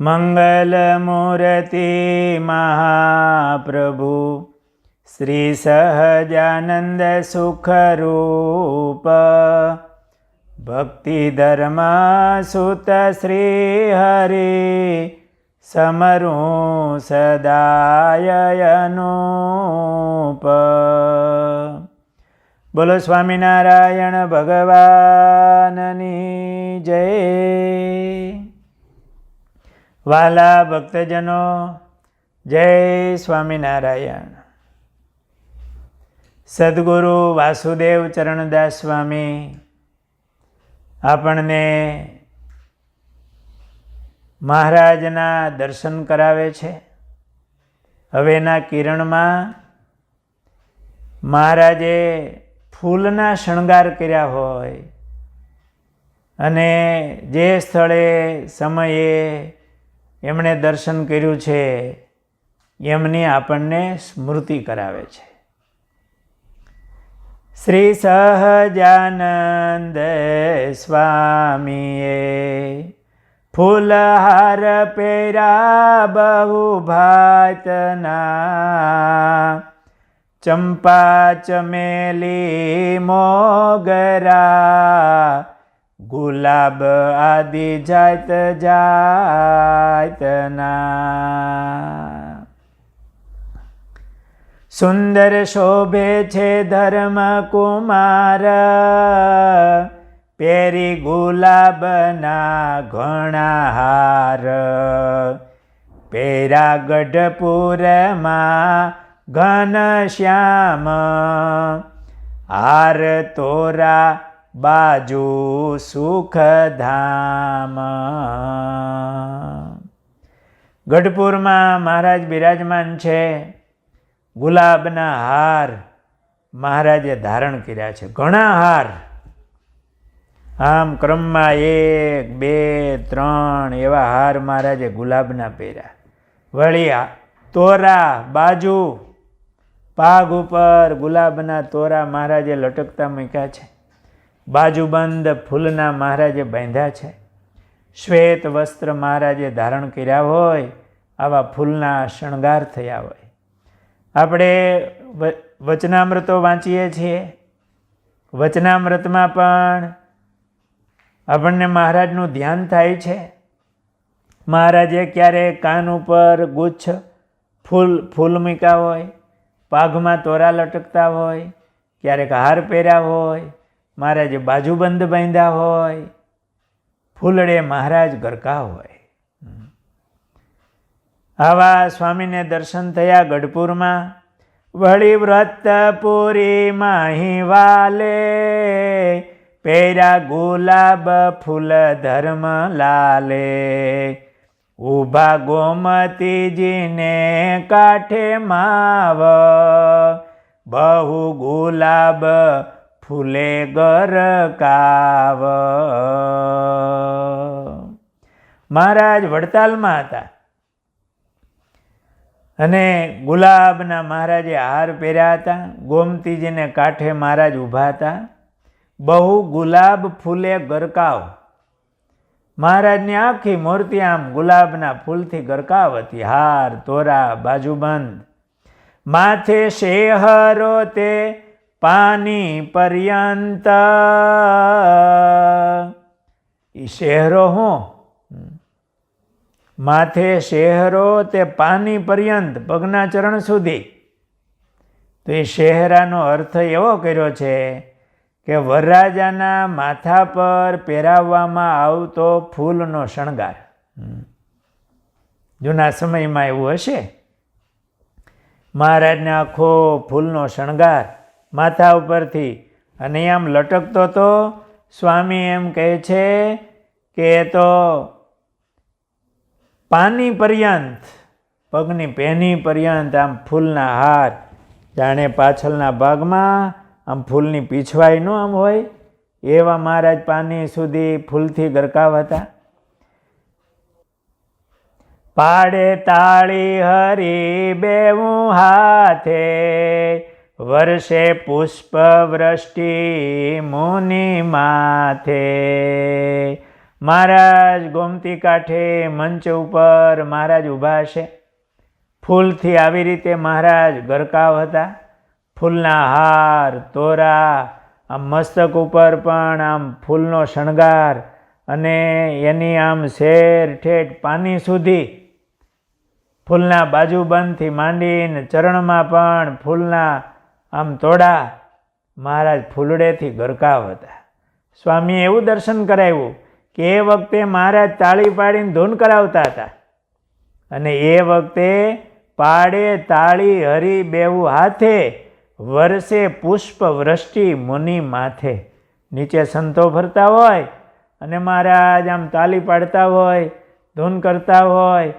મંગલમૂર્તિ મહાપ્રભુ શ્રી સહજાનંદ સુખરૂપ ભક્તિ ધર્મ સુત શ્રી હરિ સમરું સદાય અનુપ. બોલો સ્વામિનારાયણ ભગવાનની જય. વાલા ભક્તજનો, જય સ્વામિનારાયણ. સદગુરુ વાસુદેવ ચરણદાસ સ્વામી આપણને મહારાજના દર્શન કરાવે છે. હવેના કિરણમાં મહારાજે ફૂલના શણગાર કર્યા હોય અને જે સ્થળે સમયે એમણે દર્શન કર્યું છે એમની આપણને સ્મૃતિ કરાવે છે. શ્રી સહજાનંદ સ્વામીએ ફૂલહાર પહેર્યા બહુ ભાતના, ચંપા ચમેલી મોગરા ગુલાબ આદિ જાત જાતના. સુંદર શોભે છે ધર્મકુમાર, પેરી ગુલાબના ઘણા હાર. પેરા ગઢપુરમાં ઘનશ્યામ, હાર તોરા બાજુ સુખધામ. ગઢપુરમાં મહારાજ બિરાજમાન છે. ગુલાબના હાર મહારાજે ધારણ કર્યા છે, ઘણા હાર. આમ ક્રમમાં 1, 2, 3 એવા હાર મહારાજે ગુલાબના પહેર્યા. વળી તોરા બાજુ પાગ ઉપર ગુલાબના તોરા મહારાજે લટકતા મૂક્યા છે. બાજુબંધ ફૂલના મહારાજે બાંધ્યા છે. શ્વેત વસ્ત્ર મહારાજે ધારણ કર્યા હોય, આવા ફૂલના શણગાર થયા હોય. આપણે વચનામૃતો વાંચીએ છીએ. વચનામૃતમાં પણ આપણને મહારાજનું ધ્યાન થાય છે. મહારાજે ક્યારેક કાન ઉપર ગુચ્છ ફૂલ મૂક્યા હોય, પાઘમાં તોરા લટકતા હોય, ક્યારેક હાર પહેર્યા હોય, મહારાજે બાજુબંધ બાંધ્યા હોય, ફૂલડે મહારાજ ગરકા હોય. આવા સ્વામીને દર્શન થયા ગઢપુરમાં. વળી વ્રતપુરી માહી વાલે, પહેર્યા ગુલાબ ફૂલ ધર્મ લાલે. ઊભા ગોમતીજીને કાંઠે માવ, બહુ ગુલાબ ફૂલે ગરકાવ. મહારાજ વડતાલમાં હતા અને ગુલાબના મહારાજે હાર પહેર્યા હતા. ગોમતીજીને કાંઠે મહારાજ ઊભા હતા. બહુ ગુલાબ ફૂલે ગરકાવ. મહારાજની આખી મૂર્તિ આમ ગુલાબના ફૂલથી ગરકાવ હતી. હાર તોરા બાજુબંધ. માથે શેહરો તે પાની પર્યંત. એ શહેરો હું માથે શહેરો તે પાની પર્યંત, પગના ચરણ સુધી. તો એ શહેરાનો અર્થ એવો કર્યો છે કે વરરાજાના માથા પર પહેરાવવામાં આવતો ફૂલનો શણગાર. જૂના સમયમાં એવું હશે. મહારાજને આખો ફૂલનો શણગાર માથા ઉપરથી અને આમ લટકતો તો. સ્વામી એમ કહે છે કે તો પાની પર્યંત, પગની પેની પર્યંત આમ ફૂલના હાર. જાણે પાછળના ભાગમાં આમ ફૂલની પીછવાઈ ન આમ હોય એવા મહારાજ પાની સુધી ફૂલથી ગરકાવ હતા. પાડે તાળી હરી બેવું હાથે, વર્ષે પુષ્પ વૃષ્ટિ મુનિ માથે. મહારાજ ગોમતી કાંઠે મંચ ઉપર મહારાજ ઊભા હશે. ફૂલથી આવી રીતે મહારાજ ગરકાવ હતા. ફૂલના હાર, તોરા, આમ મસ્તક ઉપર પણ આમ ફૂલનો શણગાર અને એની આમ શેર ઠેઠ પાની સુધી ફૂલના બાજુબંધથી માંડીને ચરણમાં પણ ફૂલના આમ તોડા. મહારાજ ફૂલડેથી ગરકાવ હતા. સ્વામીએ એવું દર્શન કરાવ્યું કે એ વખતે મહારાજ તાળી પાડીને ધૂન કરાવતા હતા અને એ વખતે પાડે તાળી હરી બેવું હાથે વરસે પુષ્પ વૃષ્ટિ મુનિ માથે. નીચે સંતો ફરતા હોય અને મહારાજ આમ તાળી પાડતા હોય, ધૂન કરતા હોય,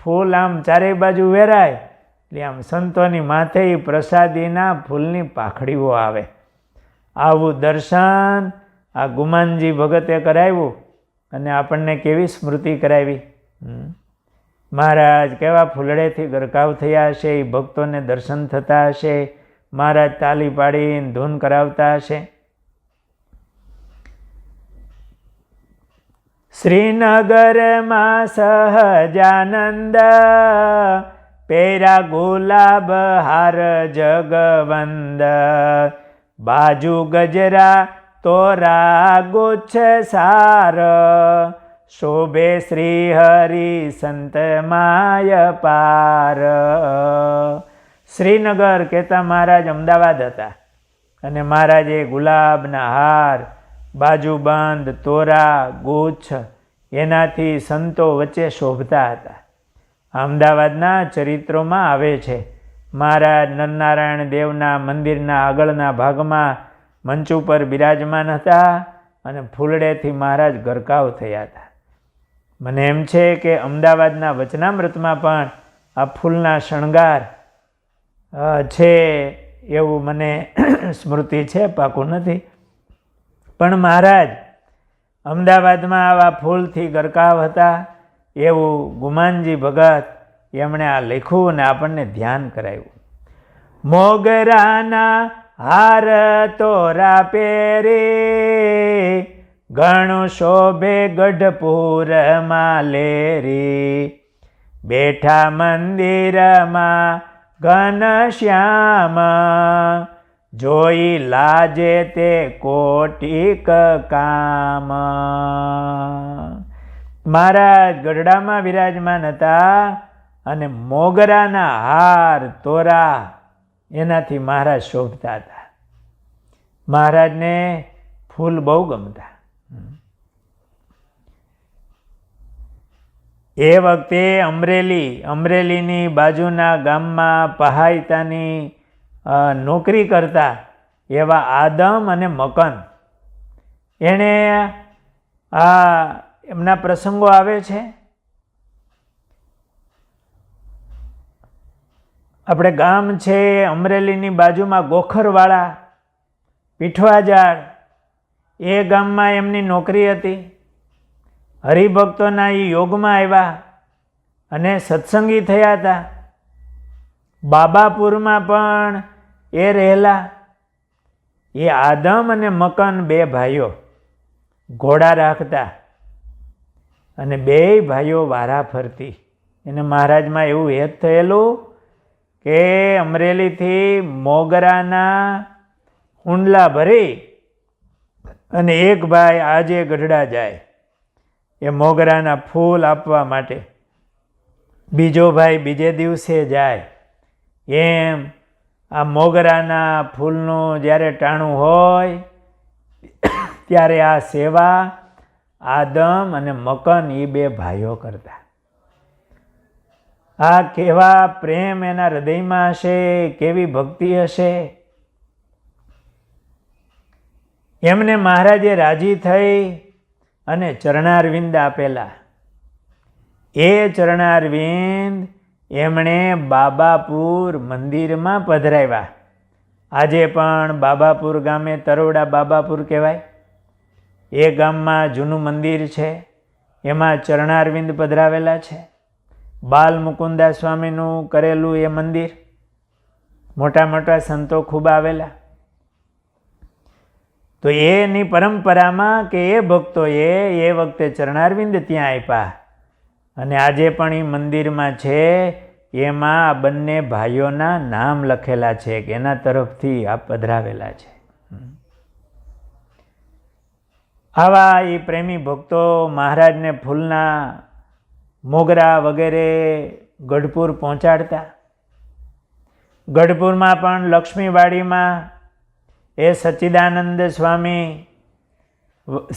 ફૂલ આમ ચારેય બાજુ વેરાય એટલે આમ સંતોની માથે પ્રસાદીના ફૂલની પાખડીઓ આવે. આવું દર્શન આ ગુમાનજી ભગતે કરાવ્યું અને આપણને કેવી સ્મૃતિ કરાવી. મહારાજ કેવા ફૂલડેથી ગરકાવ થયા હશે, એ ભક્તોને દર્શન થતા હશે, મહારાજ તાલી પાડીને ધૂન કરાવતા હશે. શ્રીનગરમાં સહજાનંદ પેરા ગુલાબ હાર જગવંદ બાજુ ગજરા તોરા ગુચ્છ સાર શોભે શ્રી હરિ સંત માય પાર. શ્રીનગર કહેતા મહારાજ અમદાવાદ હતા અને મહારાજે ગુલાબના હાર, બાજુબંધ, તોરા, ગુચ્છ એનાથી સંતો વચ્ચે શોભતા હતા. અમદાવાદના ચરિત્રોમાં આવે છે. મહારાજ નરનારાયણ દેવના મંદિરના આગળના ભાગમાં મંચ ઉપર બિરાજમાન હતા અને ફૂલડેથી મહારાજ ગરકાવ થયા હતા. મને એમ છે કે અમદાવાદના વચનામૃતમાં પણ આ ફૂલના શણગાર છે એવું મને સ્મૃતિ છે, પાકું નથી. પણ મહારાજ અમદાવાદમાં આવા ફૂલથી ગરકાવ હતા એવું ગુમાનજી ભગત એમણે આ લખ્યું અને આપણને ધ્યાન કરાવ્યું. મોગરાના હાર તોરા પેરે ઘણું શોભે ગઢપુરમાં લેરી બેઠા મંદિરમાં ઘનશ્યામ જોઈ લાજે તે કોટિક કામ. મહારાજ ગઢડામાં વિરાજમાન હતા અને મોગરાના હાર, તોરા એનાથી મહારાજ શોભતા હતા. મહારાજને ફૂલ બહુ ગમતા. એ વખતે અમરેલીની બાજુના ગામમાં પહાયતાની નોકરી કરતા એવા આદમ અને મકન, એણે એમના પ્રસંગો આવે છે. આપણે ગામ છે અમરેલીની બાજુમાં ગોખરવાળા, પીઠવાજાળ, એ ગામમાં એમની નોકરી હતી. હરિભક્તોના એ યોગમાં આવ્યા અને સત્સંગી થયા હતા. બાબાપુરમાં પણ એ રહેલા. એ આદમ અને મકન બે ભાઈઓ ઘોડા રાખતા અને બેય ભાઈઓ વારા ફરતી. એને મહારાજમાં એવું હેત થયેલું કે અમરેલીથી મોગરાના ઊંડલા ભરી અને એક ભાઈ આજે ગઢડા જાય એ મોગરાના ફૂલ આપવા માટે, બીજો ભાઈ બીજે દિવસે જાય. એમ આ મોગરાના ફૂલનું જ્યારે ટાણું હોય ત્યારે આ સેવા આદમ અને મકન એ બે ભાઈઓ કરતા. આ કેવા પ્રેમ એના હૃદયમાં હશે, કેવી ભક્તિ હશે. એમને મહારાજે રાજી થઈ અને ચરણારવિંદ આપેલા. એ ચરણારવિંદ એમણે બાબાપુર મંદિરમાં પધરાવ્યા. આજે પણ બાબાપુર ગામે તરોડા બાબાપુર કહેવાય. એ ગામમાં જૂનું મંદિર છે, એમાં ચરણારવિંદ પધરાવેલા છે. બાલ મુકુંદા સ્વામીનું કરેલું એ મંદિર, મોટા મોટા સંતો ખૂબ આવેલા. તો એની પરંપરામાં કે એ ભક્તોએ એ વખતે ચરણારવિંદ ત્યાં આપ્યા અને આજે પણ એ મંદિરમાં છે. એમાં આ બંને ભાઈઓના નામ લખેલા છે કે એના તરફથી આ પધરાવેલા છે. આવા એ પ્રેમી ભક્તો મહારાજને ફૂલના મોગરા વગેરે ગઢપુર પહોંચાડતા. ગઢપુરમાં પણ લક્ષ્મીવાડીમાં એ સચ્ચિદાનંદ સ્વામી,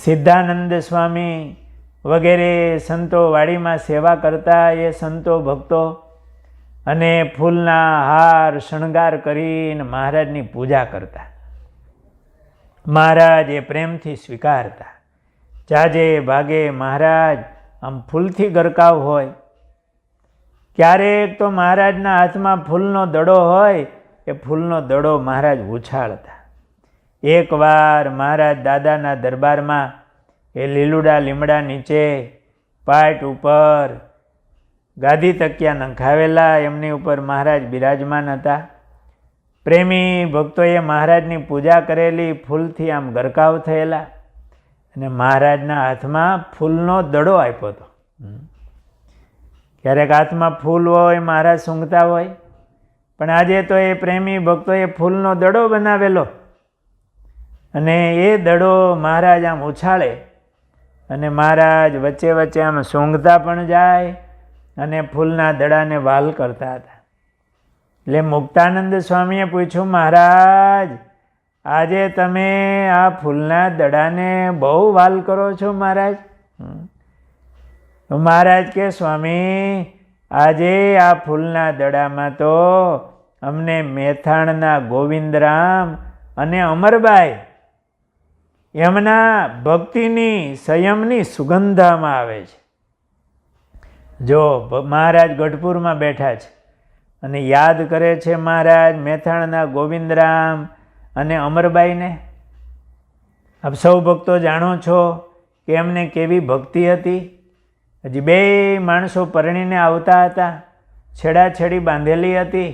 સિદ્ધાનંદ સ્વામી વગેરે સંતો વાડીમાં સેવા કરતા. એ સંતો ભક્તો અને ફૂલના હાર શણગાર કરીને મહારાજની પૂજા કરતા. મહારાજ એ પ્રેમથી સ્વીકારતા. જાજે ભાગે મહારાજ આમ ફૂલથી ગરકાવ હોય. ક્યારેક તો મહારાજના હાથમાં ફૂલનો દડો હોય, એ ફૂલનો દડો મહારાજ ઉછાળતા. એકવાર મહારાજ દાદાના દરબારમાં એ લીલુડા લીમડા નીચે પાટ ઉપર ગાદી તકિયા નંખાવેલા, એમની ઉપર મહારાજ બિરાજમાન હતા. પ્રેમી ભક્તોએ મહારાજની પૂજા કરેલી, ફૂલથી આમ ગરકાવ થયેલા અને મહારાજના હાથમાં ફૂલનો દડો આપ્યો હતો. ક્યારેક હાથમાં ફૂલ હોય, મહારાજ સૂંઘતા હોય, પણ આજે તો એ પ્રેમી ભક્તોએ ફૂલનો દડો બનાવેલો અને એ દડો મહારાજ આમ ઉછાળે અને મહારાજ વચ્ચે વચ્ચે આમ સૂંઘતા પણ જાય અને ફૂલના દડાને વાલ કરતા હતા. એટલે મુક્તાનંદ સ્વામીએ પૂછ્યું, મહારાજ આજે તમે આ ફૂલના દડાને બહુ વાલ કરો છો મહારાજ? મહારાજ કે, સ્વામી આજે આ ફૂલના દડામાં તો અમને મેથાણના ગોવિંદરામ અને અમરબાઈ એમના ભક્તિની સંયમની સુગંધામાં આવે છે. જો મહારાજ ગઢપુરમાં બેઠા છે અને યાદ કરે છે મહારાજ મેથાણના ગોવિંદરામ અને અમરબાઈને. આપ સૌ ભક્તો જાણો છો કે એમને કેવી ભક્તિ હતી. હજી બે માણસો પરણીને આવતા હતા, છેડાછેડી બાંધેલી હતી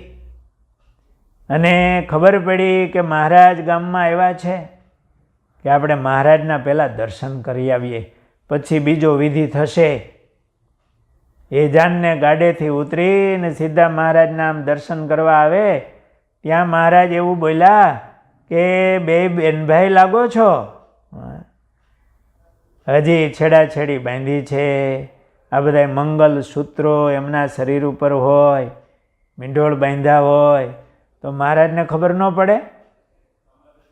અને ખબર પડી કે મહારાજ ગામમાં આવ્યા છે કે આપણે મહારાજના પહેલાં દર્શન કરી આવીએ, પછી બીજો વિધિ થશે. એ જાનને ગાડેથી ઉતરીને સીધા મહારાજના આમ દર્શન કરવા આવે. ત્યાં મહારાજ એવું બોલ્યા કે બે બેનભાઈ લાગો છો, હજી છેડાછેડી બાંધી છે. આ બધા મંગલ સૂત્રો એમના શરીર ઉપર હોય, મીંઢોળ બાંધ્યા હોય, તો મહારાજને ખબર ન પડે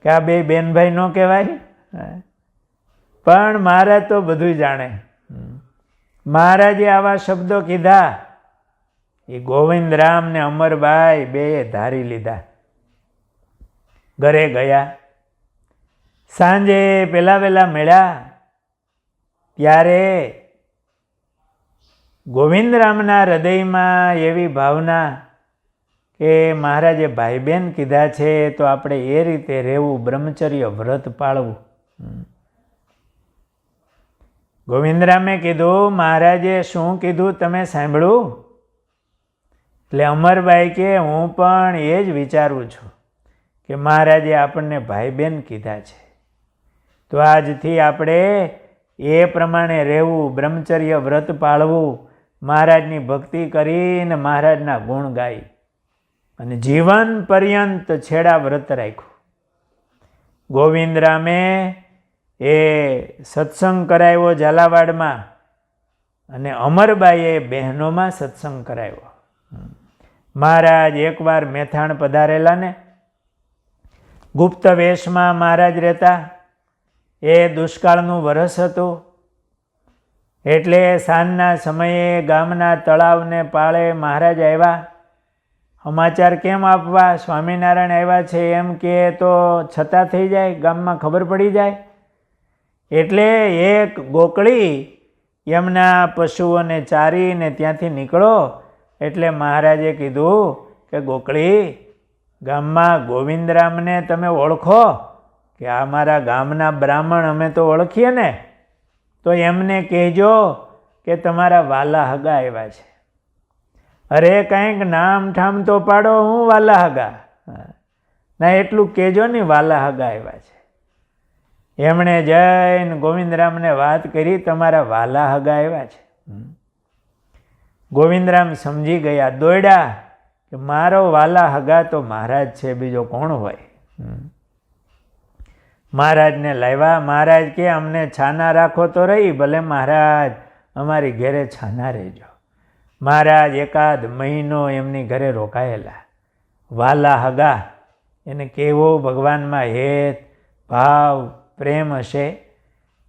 કે આ બે બેનભાઈ ન કહેવાય? પણ મહારાજ તો બધું જાણે. મહારાજે આવા શબ્દો કીધા, એ ગોવિંદરામ ને અમરબાઈ બે ધારી લીધા. ઘરે ગયા. સાંજે પેલા વેલા મળ્યા ત્યારે ગોવિંદરામના હૃદયમાં એવી ભાવના કે મહારાજે ભાઈ બહેન કીધા છે તો આપણે એ રીતે રહેવું, બ્રહ્મચર્ય વ્રત પાળવું. ગોવિંદરામે કીધું, મહારાજે શું કીધું તમે સાંભળ્યું? એટલે અમરબાઈ કે, હું પણ એ જ વિચારું છું કે મહારાજે આપણને ભાઈ બહેન કીધા છે તો આજથી આપણે એ પ્રમાણે રહેવું, બ્રહ્મચર્ય વ્રત પાળવું, મહારાજની ભક્તિ કરીને મહારાજના ગુણ ગાઈ અને જીવન પર્યંત છેડા વ્રત રાખ્યું. ગોવિંદરામે એ સત્સંગ કરાવ્યો ઝાલાવાડમાં અને અમરબાઈએ બહેનોમાં સત્સંગ કરાવ્યો. મહારાજ એકવાર મેથાણ પધારેલા ને, ગુપ્ત વેશમાં મહારાજ રહેતા. એ દુષ્કાળનું વરસ હતું એટલે સાંજના સમયે ગામના તળાવને પાળે મહારાજ આવ્યા. સમાચાર કેમ આપવા? સ્વામિનારાયણ આવ્યા છે એમ કે તો છતાં થઈ જાય, ગામમાં ખબર પડી જાય. એટલે એક ગોકળી એમના પશુઓને ચારીને ત્યાંથી નીકળો એટલે મહારાજે કીધું કે ગોકળી, ગામમાં ગોવિંદરામને તમે ઓળખો? કે આ મારા ગામના બ્રાહ્મણ અમે તો ઓળખીએ ને, તો એમને કહેજો કે તમારા વાલા હગા આવ્યા છે. અરે કંઈક નામ ઠામ તો પાડો, હું વાલા હગા ના, એટલું કહેજો ને વાલા હગા આવ્યા છે. એમણે જઈને ગોવિંદરામને વાત કરી, તમારા વાલા હગા આવ્યા છે. ગોવિંદરામ સમજી ગયા, દોડ્યા કે મારો વાલા હગા તો મહારાજ છે, બીજો કોણ હોય. મહારાજને લાવ્યા. મહારાજ કે અમને છાના રાખો તો રહી, ભલે મહારાજ અમારી ઘરે છાના રહેજો. મહારાજ એકાદ મહિનો એમની ઘરે રોકાયેલા. વાલા હગા એને કેવો ભગવાનમાં હેત ભાવ પ્રેમ હશે.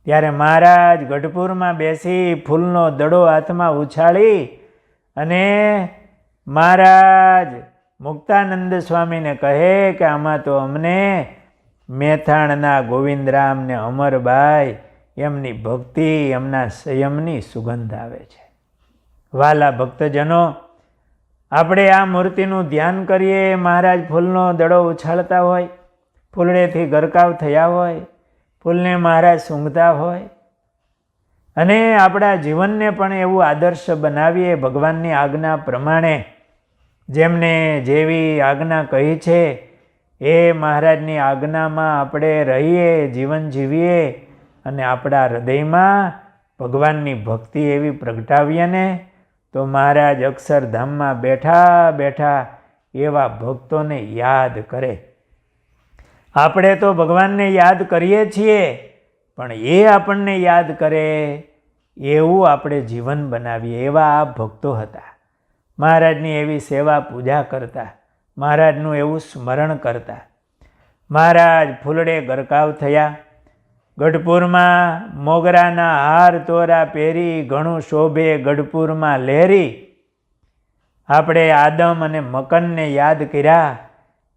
ત્યારે મહારાજ ગઢપુરમાં બેસી ફૂલનો દડો હાથમાં ઉછાળી અને મહારાજ મુક્તાનંદ સ્વામીને કહે કે આમાં તો અમને મેથાણના ગોવિંદરામ ને અમરબાઈ એમની ભક્તિ, એમના સંયમની સુગંધ આવે છે. વાલા ભક્તજનો, આપણે આ મૂર્તિનું ધ્યાન કરીએ. મહારાજ ફૂલનો દડો ઉછાળતા હોય, ફૂલડેથી ગરકાવ થયા હોય, ફૂલને મહારાજ સૂંઘતા હોય, અને આપણા જીવનને પણ એવું આદર્શ બનાવીએ ભગવાનની આજ્ઞા પ્રમાણે. જેમને જેવી આજ્ઞા કહી છે એ મહારાજની આજ્ઞામાં આપણે રહીએ, જીવન જીવીએ અને આપણા હૃદયમાં ભગવાનની ભક્તિ એવી પ્રગટાવીએ ને, તો મહારાજ અક્ષરધામમાં બેઠા બેઠા એવા ભક્તોને યાદ કરે. આપણે તો ભગવાનને યાદ કરીએ છીએ, પણ એ આપણને યાદ કરે એવું આપણે જીવન બનાવીએ. એવા આ ભક્તો હતા. મહારાજની એવી સેવા પૂજા કરતા, મહારાજનું એવું સ્મરણ કરતા. મહારાજ ફૂલડે ગરકાવ થયા. ગઢપુરમાં મોગરાના હાર તોરા પહેરી, ઘણું શોભે ગઢપુરમાં લહેરી. આપણે આદમ અને મકનને યાદ કર્યા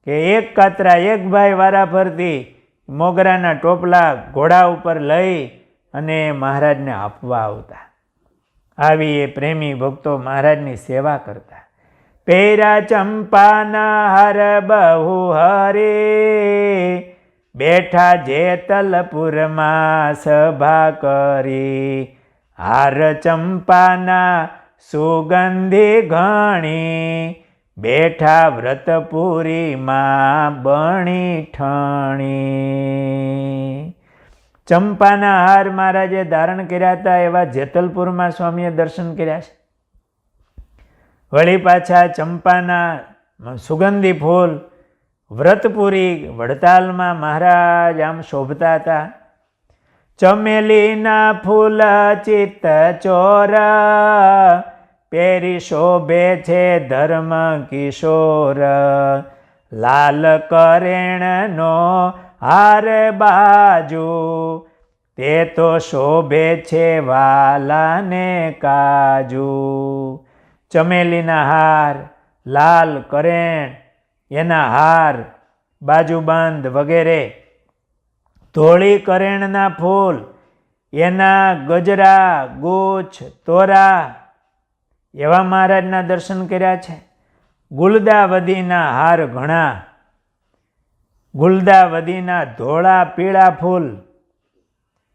કે એક કાતરા એક ભાઈ વારા ફરતી મોગરાના ટોપલા ઘોડા ઉપર લઈ અને મહારાજને આપવા આવતા. આવી એ પ્રેમી ભક્તો મહારાજની સેવા કરતા. પેરા ચંપાના હાર બહુ હરે, બેઠા જેતલપુરમાં સભા કરી. હાર ચંપાના સુગંધી ઘણી, બેઠા વ્રતપુરીમાં બણી ઠણી. ચંપાના હાર મહારાજે ધારણ કર્યા હતા, એવા જેતલપુરમાં સ્વામીએ દર્શન કર્યા છે. વળી પાછા ચંપાના સુગંધી ફૂલ વ્રતપુરી વડતાલમાં મહારાજ આમ શોભતા હતા. ચમેલીના ફૂલ ચિત્ત ચોર, પેરી શોભે છે ધર્મ કિશોર. લાલ કરેણનો હાર બાજુ, તે તો શોભે છે વાલાને કાજુ. ચમેલીના હાર, લાલ કરેણ એના હાર, બાજુબંધ વગેરે. ધોળી કરેણના ફૂલ, એના ગજરા, ગુચ્છ, તોરા, એવા મહારાજના દર્શન કર્યા છે. ગુલદાવદીના હાર ઘણા, ગુલદાવદીના ધોળા પીળા ફૂલ,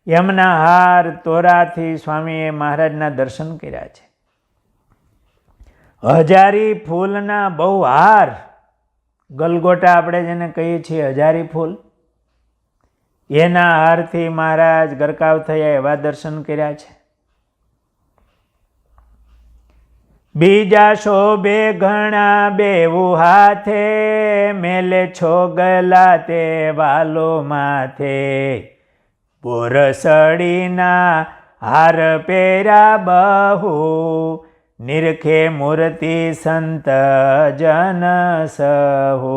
એમના હાર તોરાથી સ્વામીએ મહારાજના દર્શન કર્યા છે. હજારી ફૂલના બહુ હાર, ગલગોટા આપણે જેને કહીએ છીએ હજારી ફૂલ, એના હારથી મહારાજ ગરકાવ થયા એવા દર્શન કર્યા છે. બીજા શોભે ઘણા બેવું હાથે, મેલે છોગલા તે વાલો માથે. બોરસડીના હાર પેરા બહુ, નિરખે મૂર્તિ સંત જન સહુ.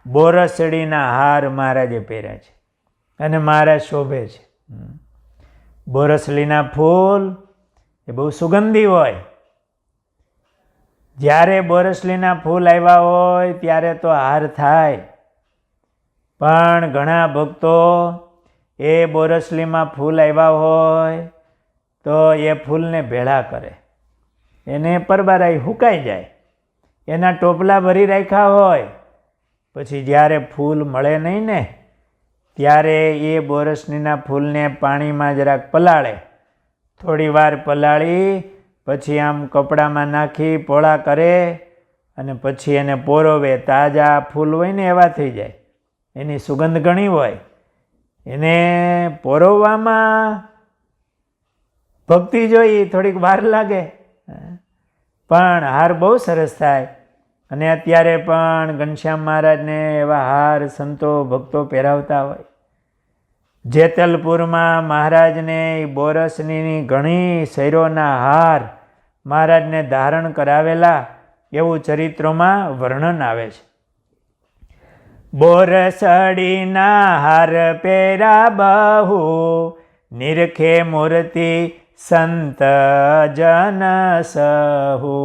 બોરસડીના હાર મહારાજે પહેર્યા છે અને મહારાજ શોભે છે. બોરસડીના ફૂલ એ બહુ સુગંધી હોય. જ્યારે બોરસલીના ફૂલ આવ્યા હોય ત્યારે તો હાર થાય, પણ ઘણા ભક્તો એ બોરસલીમાં ફૂલ આવ્યા હોય તો એ ફૂલને ભેળા કરે, એને પરબારાઈ હુકાઈ જાય. એના ટોપલા ભરી રાખ્યા હોય, પછી જ્યારે ફૂલ મળે નહીં ને ત્યારે એ બોરસલીના ફૂલને પાણીમાં જરાક પલાળે. થોડી વાર પલાળી પછી આમ કપડામાં નાખી પોળા કરે અને પછી એને પોરોવે. તાજા ફૂલ હોય ને એવા થઈ જાય, એની સુગંધ ઘણી હોય. એને પોરવવામાં ભક્તિ જોઈ થોડીક વાર લાગે, પણ હાર બહુ સરસ થાય. અને અત્યારે પણ ઘનશ્યામ મહારાજને એવા હાર સંતો ભક્તો પહેરાવતા હોય. જેતલપુરમાં મહારાજને બોરસની ઘણી શૈરોના હાર મહારાજને ધારણ કરાવેલા એવું ચરિત્રોમાં વર્ણન આવે છે. બોરસડીના હાર પેરા બહુ, નિરખે મૂર્તિ સંત જન સહુ.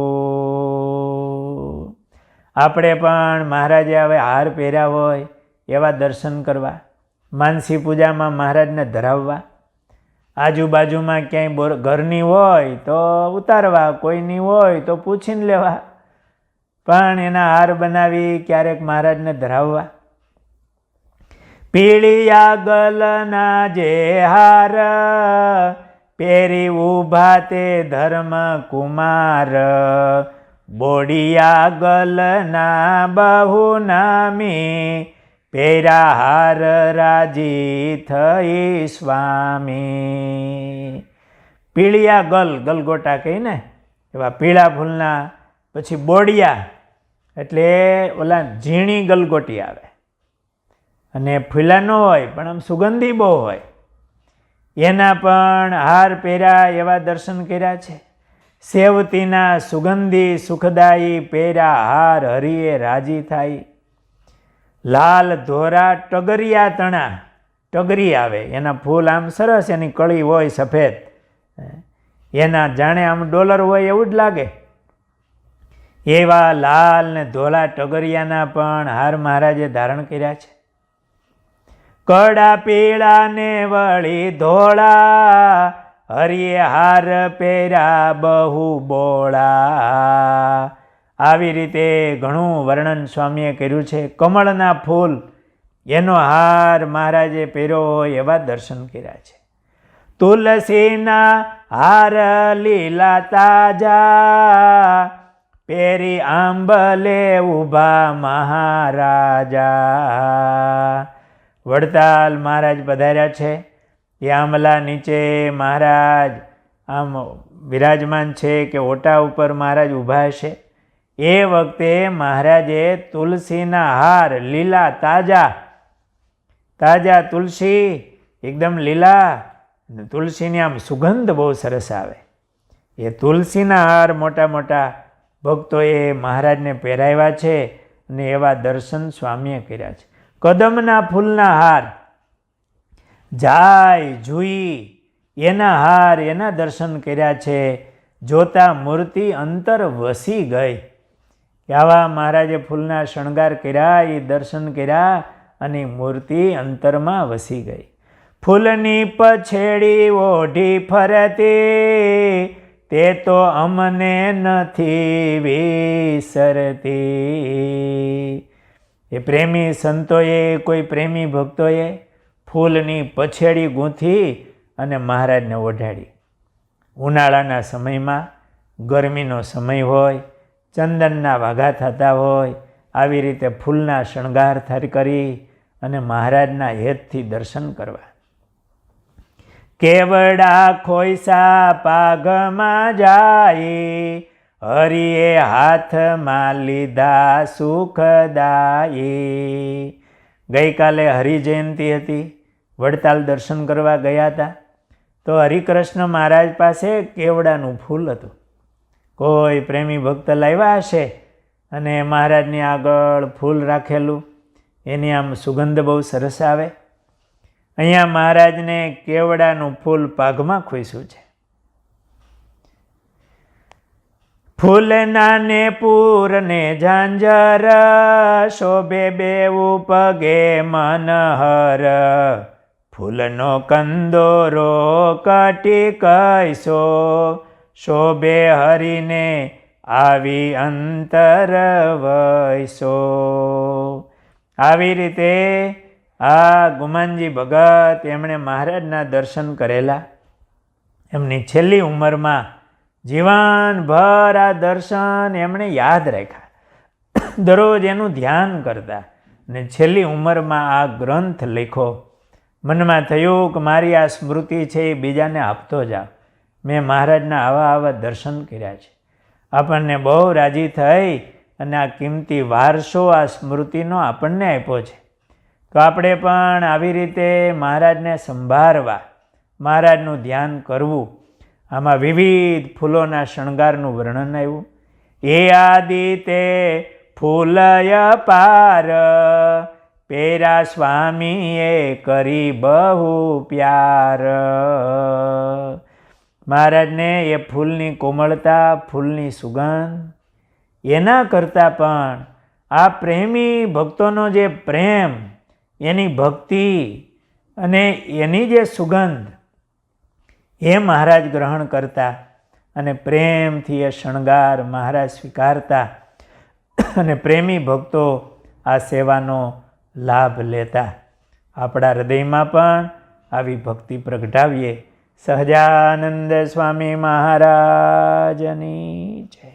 આપણે પણ મહારાજે હવે હાર પહેર્યા હોય એવા દર્શન કરવા, માનસી પૂજામાં મહારાજને ધરાવવા, આજુબાજુમાં ક્યાંય ઘરની હોય તો ઉતારવા, કોઈની હોય તો પૂછીને લેવા, પણ એના હાર બનાવી ક્યારેક મહારાજને ધરાવવા. પીળિયા ગલના જે હાર, પેરી ઉભા તે ધર્મ કુમાર, બોડિયા ગલના બહુ નામી, પેરા હાર રાજી થઈ સ્વામી. પીળિયા ગલગોટા કહીને એવા પીળા ફૂલના, પછી બોડિયા એટલે ઓલા ઝીણી ગલગોટી આવે, અને ફૂલા ન હોય પણ આમ સુગંધી બહુ હોય, એના પણ હાર પહેર્યા એવા દર્શન કર્યા છે. સેવતીના સુગંધી સુખદાયી પેરા હાર, હરિએ રાજી થાય. લાલ ધોરા ટગરિયા તણા, ટગરી આવે એના ફૂલ આમ સરસ, એની કળી હોય સફેદ, એના જાણે આમ ડોલર હોય એવું જ લાગે. એવા લાલ ને ધોળા ટગરિયાના પણ હાર મહારાજે ધારણ કર્યા છે. કડા પીળા ને વળી ધોળા, હરિએ હાર પેરા બહુ બોળા. આવી રીતે ઘણું વર્ણન સ્વામીએ કર્યું છે. કમળના ફૂલ એનો હાર મહારાજે પહેર્યો હોય એવા દર્શન કર્યા છે. તુલસીના હાર લીલા તાજા, પેરી આંબલે ઉભા મહારાજા. વડતાલ મહારાજ પધાર્યા છે. એ આંબલા નીચે મહારાજ આમ વિરાજમાન છે કે ઓટા ઉપર મહારાજ ઊભા છે. એ વખતે મહારાજે તુલસીના હાર લીલા તાજા તુલસી એકદમ લીલા, તુલસીની આમ સુગંધ બહુ સરસ આવે. એ તુલસીના હાર મોટા મોટા ભક્તોએ મહારાજને પહેરાવ્યા છે અને એવા દર્શન સ્વામીએ કર્યા છે. કદમના ફૂલના હાર, જાય જુઈ એના હાર, એના દર્શન કર્યા છે. જોતા મૂર્તિ અંતર વસી ગઈ. આવા મહારાજે ફૂલના શણગાર કર્યા, એ દર્શન કર્યા અને મૂર્તિ અંતરમાં વસી ગઈ. ફૂલની પછેડી ઓઢી ફરતી, તે તો અમને નથી વિસરતી. એ પ્રેમી સંતોએ, કોઈ પ્રેમી ભક્તોએ ફૂલની પછેડી ગૂંથી અને મહારાજને ઓઢાડી. ઉનાળાના સમયમાં, ગરમીનો સમય હોય, ચંદનના વાઘા થતા હોય, આવી રીતે ફૂલના શણગાર કરી અને મહારાજના હેતથી દર્શન કરવા. કેવડા ખોઈસા પાગમાં જાય, હરિએ હાથમાં લીધા સુખદાયી. ગઈકાલે હરિજયંતિ હતી, વડતાલ દર્શન કરવા ગયા હતા. તો હરિકૃષ્ણ મહારાજ પાસે કેવડાનું ફૂલ હતું. કોઈ પ્રેમી ભક્ત લાવ્યા હશે અને મહારાજની આગળ ફૂલ રાખેલું, એની આમ સુગંધ બહુ સરસ આવે. અહીંયા મહારાજને કેવડાનું ફૂલ પાઘમાં ખોઈશું છે. ફૂલના ને પૂરને ઝાંઝર, શોભે બેવું પગે મનહર. ફૂલનો કંદોરો કટી કૈસો, શોભે હરિને આવી અંતર વૈસો. આવી રીતે આ ગુમાનજી ભગત એમણે મહારાજના દર્શન કરેલા. એમની છેલ્લી ઉંમરમાં જીવનભર આ દર્શન એમણે યાદ રાખ્યા, દરરોજ એનું ધ્યાન કરતા, અને છેલ્લી ઉંમરમાં આ ગ્રંથ લખ્યો. મનમાં થયું કે મારી આ સ્મૃતિ છે એ બીજાને આપતો જાઉં. મેં મહારાજના આવા દર્શન કર્યા છે. આપણને બહુ રાજી થઈ અને આ કિંમતી વારસો આ સ્મૃતિનો આપણને આપ્યો છે. તો આપણે પણ આવી રીતે મહારાજને સંભાળવા, મહારાજનું ધ્યાન કરવું. આમાં વિવિધ ફૂલોના શણગારનું વર્ણન આવ્યું. એ આદિતે ફૂલય પાર, પેરા સ્વામીએ કરી બહુ પ્યાર. મહારાજને એ ફૂલની કોમળતા, ફૂલની સુગંધ, એના કરતાં પણ આ પ્રેમી ભક્તોનો જે પ્રેમ, એની ભક્તિ અને એની જે સુગંધ એ મહારાજ ગ્રહણ કરતા અને પ્રેમથી એ શણગાર મહારાજ સ્વીકારતા અને પ્રેમી ભક્તો આ સેવાનો લાભ લેતા. આપણા હૃદયમાં પણ આવી ભક્તિ પ્રગટાવીએ. સહજાનંદ સ્વામી મહારાજની જય.